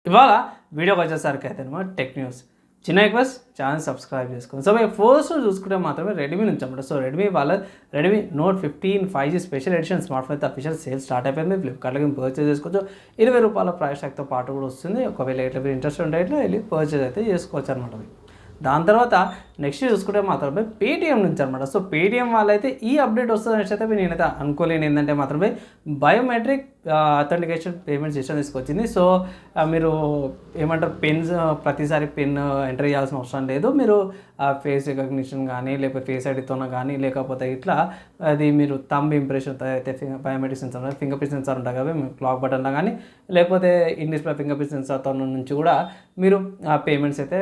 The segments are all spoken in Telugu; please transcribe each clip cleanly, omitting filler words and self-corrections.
ఇవాళ వీడియోకి వచ్చేసరికి అయితే టెక్ న్యూస్ చిన్న రిక్వెస్ట్ ఛానల్ సబ్స్క్రైబ్ చేసుకోండి. సో ఫస్ట్ చూసుకుంటే మాత్రమే రెడ్మీ నుంచి అన్నమాట. సో రెడ్మీ వాళ్ళ Redmi note 15 5G special edition smart phone అయితే అఫీషియల్ సేల్ స్టార్ట్ అయిపోయింది. ఫ్లిప్కార్ట్లో పర్చేజ్ చేసుకోవచ్చు. ₹20 ప్రైస్ ట్యాగ్తో పాటు కూడా వస్తుంది. ఒకవేళ ఎట్లా మీరు ఇంట్రెస్ట్ ఉంటే ఇట్లా వెళ్ళి పర్చేజ్ అయితే చేసుకోవచ్చు అనమాట. దాని తర్వాత నెక్స్ట్ చూసుకుంటే మాత్రమే పేటీఎం నుంచి అనమాట. సో పేటీఎం వాళ్ళైతే ఈ అప్డేట్ వస్తుందని అయితే నేనైతే అనుకోలేను. ఏంటంటే మాత్రమే బయోమెట్రిక్ అథెంటికేషన్ పేమెంట్ సిస్టమ్ తీసుకొచ్చింది. సో మీరు ఏమంటారు పెన్స్ ప్రతిసారి పెన్ ఎంటర్ చేయాల్సిన అవసరం లేదు. మీరు ఫేస్ రికగ్నిషన్ కానీ లేకపోతే ఫేస్ ఐడితోనో కానీ లేకపోతే ఇట్లా అది మీరు థంబ్ ఇంప్రెషన్ అయితే biometric sensor finger print sensor ఉంటుంది కదా క్లాక్ బటన్లో కానీ లేకపోతే ఇన్ డిస్ప్లే ఫింగర్ ప్రింట్ సెన్సార్తో నుంచి కూడా మీరు పేమెంట్స్ అయితే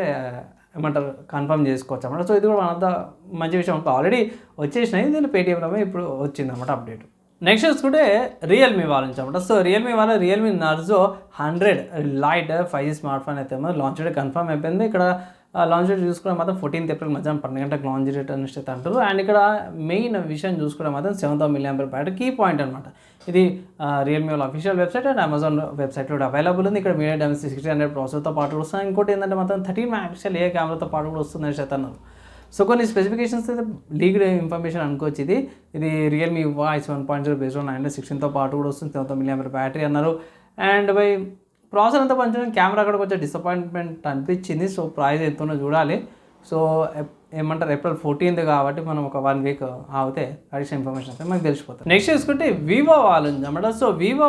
ఏమంటారు కన్ఫర్మ్ చేసుకోవచ్చు అన్నమాట. సో ఇది కూడా వన్ ఆఫ్ ద మంచి విషయం. ఆల్రెడీ వచ్చేసినాయి, దీని పేటీఎంలో ఇప్పుడు వచ్చిందన్నమాట అప్డేట్. నెక్స్ట్ చూసుకుంటే రియల్మీ వాళ్ళ నుంచి అనమాట. So Realme Narzo 100 light 5G smart phone అయితే లాంచ్ డేట్ కన్ఫర్మ్ అయిపోయింది. ఇక్కడ లాంచ్ డేట్ చూసుకుంటే మాత్రం 14th ఏప్రిల్ మధ్యాహ్నం 12 గంటలకు లాంచ్ డేట్ అనేసి అయితే అంటారు. అండ్ ఇక్కడ మెయిన్ విషయం చూసుకుంటే మాత్రం 7000 mAh బ్యాటరీ కీ పాయింట్ అనమాట. ఇది రియల్మీ వాళ్ళ అఫీషియల్ వెబ్సైట్ అండ్ అమెజాన్ వెబ్సైట్లో కూడా అవైలబుల్ ఉంది. ఇక్కడ మీడియా డైమెన్సిటీ 1600 ప్రాసెసర్తో పాటు కూడా వస్తుంది. ఇంకోటి ఏంటంటే మాత్రం 13 మెగాపిక్సెల్ ఏ కెమెరాతో పాటు కూడా వస్తుంది అనేసి అయితే అన్నారు. సో కొన్ని స్పెసిఫికేషన్స్ అయితే లీక్డ్ ఇన్ఫర్మేషన్ అనుకోవచ్చు. ఇది రియల్మీ Y 7.0 బేస్డ్ ఆన్ 916తో పాటు కూడా వస్తుంది. 7000 mAh బ్యాటరీ అన్నారు. అండ్ బై ప్రాసెసర్ అంతా కొంచెం కెమెరా కూడా కొంచెం డిసప్పాయింట్మెంట్ అనిపించింది. సో ప్రైస్ ఎంతనో చూడాలి. సో ఏమంటారు ఏప్రిల్ 14th కాబట్టి మనం ఒక 1 వీక్ ఆగితే అడిషనల్ ఇన్ఫర్మేషన్ అయితే మనకు తెలిసిపోతుంది. నెక్స్ట్ చూసుకుంటే వివో వాళ్ళు అన్నమాట. So Vivo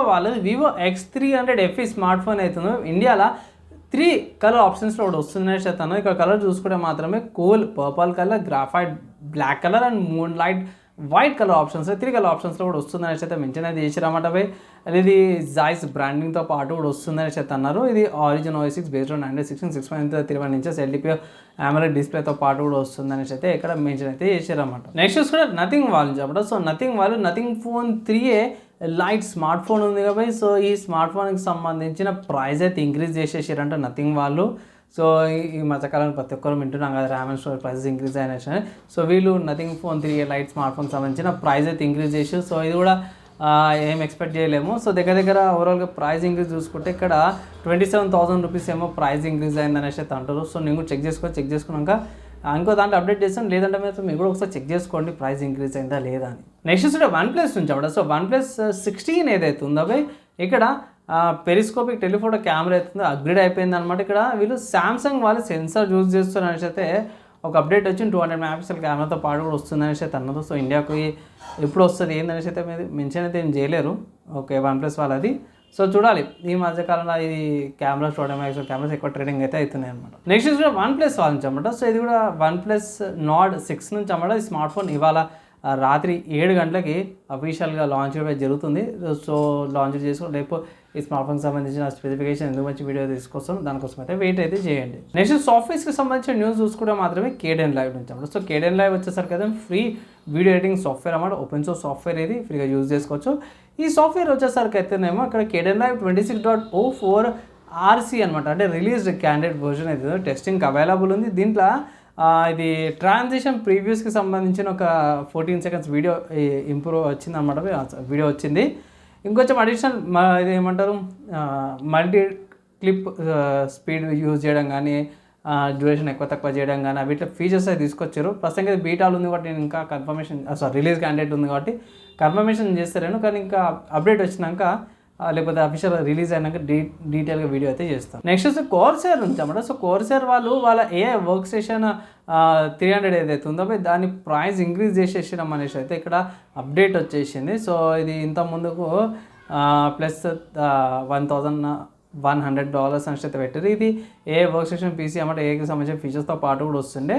Vivo X300 FE smart phone అవుతుంది. ఇండియాలో 3 కలర్ ఆప్షన్స్లో ఒకటి వస్తుందని చెప్తాను. ఇక్కడ కలర్ చూసుకుంటే మాత్రమే cool purple colour, graphite black colour and moon light white colour options 3 colour ఆప్షన్స్లో కూడా వస్తుందని అయితే మెన్షన్ అయితే చేసిరన్నమాట. ఇది జాయిస్ బ్రాండింగ్తో పాటు కూడా వస్తుందని అయితే అన్నారు. ఇది origin OS 6 based on 916 6.31 inches LTPO AMOLED డిస్ప్లేతో పాటు కూడా వస్తుందని అయితే ఇక్కడ మెన్షన్ అయితే చేశారన్నమాట. నెక్స్ట్ చూసుకుంటే నథింగ్ వాళ్ళు చెప్పడం. So nothing phone 3A light smart phone ఉంది కాబట్టి సో ఈ స్మార్ట్ ఫోన్కి సంబంధించిన ప్రైస్ అయితే ఇంక్రీజ్ చేసేసారంట నథింగ్ వాళ్ళు. సో ఈ మధ్యకాలంలో ప్రతి ఒక్కరు వింటున్నాం కదా RAM and storage prices increase అయినా. సో వీళ్ళు nothing phone 3A light smart ఫోన్కి సంబంధించిన ప్రైస్ అయితే ఇంక్రీజ్ చేసారు. సో ఇది కూడా ఏం ఎక్స్పెక్ట్ చేయలేము. సో దగ్గర ఓవరాల్గా ప్రైస్ ఇంక్రీజ్ చూసుకుంటే ఇక్కడ 27,000 రూపీస్ ఏమో ప్రైస్ ఇంక్రీజ్ అయిందనేసి అయితే అంటారు. సో నేను కూడా చెక్ చేసుకున్నాక ఇంకో దాంట్లో అప్డేట్ చేస్తాను. లేదంటే మీరు కూడా ఒకసారి చెక్ చేసుకోండి ప్రైస్ ఇంక్రీజ్ అయిందా లేదా అని. నెక్స్ట్ చూస్తే OnePlus నుంచి అవ్వడం. సో OnePlus 16 ఏదైతే ఉందో ఇక్కడ పెరిస్కోపిక్ టెలిఫోటో కెమెరా అవుతుందో అప్గ్రేడ్ అయిపోయింది అనమాట. ఇక్కడ వీళ్ళు సామ్సంగ్ వాళ్ళు సెన్సార్ యూజ్ చేస్తున్నారనేసి అయితే ఒక అప్డేట్ వచ్చింది. 200 మెగాపిక్సెల్ కెమెరాతో పాటు కూడా వస్తుందనేసి అయితే అన్నారు. సో ఇండియాకి ఎప్పుడు వస్తుంది ఏందనేసి అయితే మెన్షన్ అయితే ఏం చేయలేరు. ఓకే OnePlus వాళ్ళది. సో చూడాలి ఈ మధ్యకాలంలో ఇది కెమెరాస్ 200 మెగాపిక్సెల్ కెమెరాస్ ఎక్కువ ట్రేడింగ్ అయితే అవుతున్నాయి అనమాట. నెక్స్ట్ కూడా OnePlus వాళ్ళ నుంచి అన్నమాట. సో ఇది కూడా OnePlus Nord 6 నుంచి అన్నమాట. ఈ స్మార్ట్ ఫోన్ ఇవాళ రాత్రి 7 గంటలకి అఫీషియల్గా లాంచ్ జరుగుతుంది. సో లాంచ్ చేసుకోండి. లేకపోతే ఈ స్మార్ట్ ఫోన్కి సంబంధించిన స్పెసిఫికేషన్ ఎందుకు మంచి వీడియో తీసుకొస్తాం, దానికోసం అయితే వెయిట్ అయితే చేయండి. నెక్స్ట్ సాఫ్ట్వేర్స్కి సంబంధించిన న్యూస్ చూసుకుంటే మాత్రమే Kdenlive నుంచి అన్నమాట. సో Kdenlive వచ్చేసరికి అయితే ఫ్రీ వీడియో ఎడిటింగ్ సాఫ్ట్వేర్ అన్నమాట. ఓపెన్ సోర్స్ సాఫ్ట్వేర్ ఇది ఫ్రీగా యూజ్ చేసుకోవచ్చు. ఈ సాఫ్ట్వేర్ వచ్చేసరికి అయితేనేమో ఇక్కడ Kdenlive 26.04 RC అనమాట. అంటే రిలీజ్డ్ క్యాండిడేట్ వర్జన్ అయితే టెస్టింగ్ అవైలబుల్ ఉంది. దీంట్లో ఇది ట్రాన్సిషన్ ప్రీవ్యూస్కి సంబంధించిన ఒక 14 seconds వీడియో ఇంప్రూవ్ వచ్చింది అనమాట. వీడియో వచ్చింది. ఇంకొంచెం అడిషనల్ ఇది ఏమంటారు మల్టీ క్లిప్ స్పీడ్ యూజ్ చేయడం కానీ డ్యూరేషన్ ఎక్కువ తక్కువ చేయడం కానీ వీటిలో ఫీచర్స్ అయితే తీసుకొచ్చారు. ప్రస్తుతం బీటాలు ఉంది కాబట్టి నేను ఇంకా కన్ఫర్మేషన్ రిలీజ్ క్యాండిడేట్ ఉంది కాబట్టి కన్ఫర్మేషన్ చేస్తారేను. కానీ ఇంకా అప్డేట్ వచ్చినాక లేకపోతే అఫీషియల్ రిలీజ్ అయినాక డీటెయిల్గా వీడియో అయితే చేస్తాను. నెక్స్ట్ వచ్చి కోర్సెర్ నుంచి అన్నమాట. సో కోర్సెర్ వాళ్ళ AI వర్క్ స్టేషన్ 300 ఏదైతే ఉందో దాని ప్రైస్ ఇంక్రీజ్ చేసేసినాం అనేసి అయితే ఇక్కడ అప్డేట్ వచ్చేసింది. సో ఇది ఇంత ముందుకు ప్లస్ $1,100 అనేసి అయితే పెట్టారు. ఇది AI వర్క్ స్టేషన్ PC అన్నమాట. AIకి సంబంధించిన ఫీచర్స్తో పాటు కూడా వస్తుండే.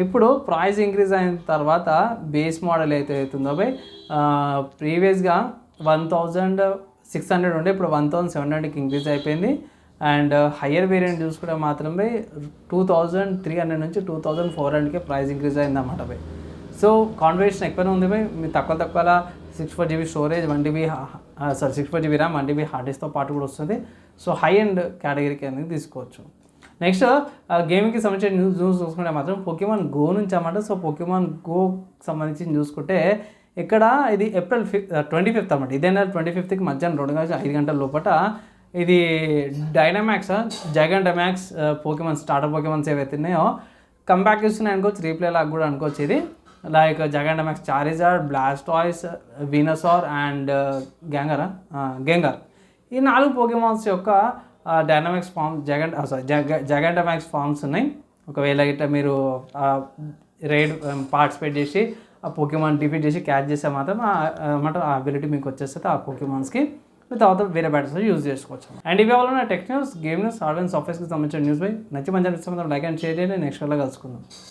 ఇప్పుడు ప్రైస్ ఇంక్రీజ్ అయిన తర్వాత బేస్ మోడల్ అయితే అవుతుందో ప్రీవియస్గా 1,600 ఉండే ఇప్పుడు 1,700కి ఇంక్రీజ్ అయిపోయింది. అండ్ హయ్యర్ వేరియంట్ చూసుకుంటే మాత్రమే 2,300 నుంచి 2,400కి ప్రైస్ ఇంక్రీజ్ అయిందన్నమాట. సో కాన్ఫిగరేషన్ ఎక్కువనే ఉంది మీరు తక్కువ 64GB storage 1TB 64GB RAM 1TB hard డిస్క్తో పాటు కూడా వస్తుంది. సో హై అండ్ కేటగిరీకి అనేది తీసుకోవచ్చు. నెక్స్ట్ గేమింగ్కి సంబంధించిన న్యూస్ చూసుకుంటే మాత్రం Pokemon Go నుంచి అన్నమాట. సో Pokemon Go సంబంధించి చూసుకుంటే ఇక్కడ ఇది ఏప్రిల్ 25th అన్నమాట. ఇదే నెల 25th మధ్యాహ్నం 2 గంటల 5 గంటల లోపల ఇది డైనమాక్స్ జైగంటమాక్స్ పోకెమాన్స్ స్టార్టర్ పోకెమాన్స్ ఏవైతే ఉన్నాయో కంబ్యాక్ ఇస్తున్నాయి అనుకోవచ్చు, రీప్లే లాగా కూడా అనుకోవచ్చు. ఇది లైక్ జైగంటమాక్స్ చారిజార్డ్, బ్లాస్టాయిస్, వీనసార్ అండ్ గెంగార్ ఈ 4 పోకెమాన్స్ యొక్క డైనమాక్స్ ఫామ్ జైగంటమాక్స్ ఫామ్స్ ఉన్నాయి. ఒకవేళ ఇట్లా మీరు రైడ్ పార్టిసిపేట్ చేసి ఆ పోకెమాన్ డిఫీట్ చేసి క్యాచ్ చేస్తే మాత్రం ఆ అబిలిటీ మీకు వచ్చేస్తుంది ఆ పోకెమాన్స్కి. మీరు తర్వాత వేరే బ్యాటర్స్ యూజ్ చేసుకోవచ్చు. అండ్ ఇవి వల్ల tech news, game news, hardware సాఫ్ట్వేర్స్కి సంబంధించిన న్యూస్ బై నచ్చి మంచి లైక్ అండ్ షేర్ చేయండి. నెక్స్ట్ కల్లా కలుసుకుందాం.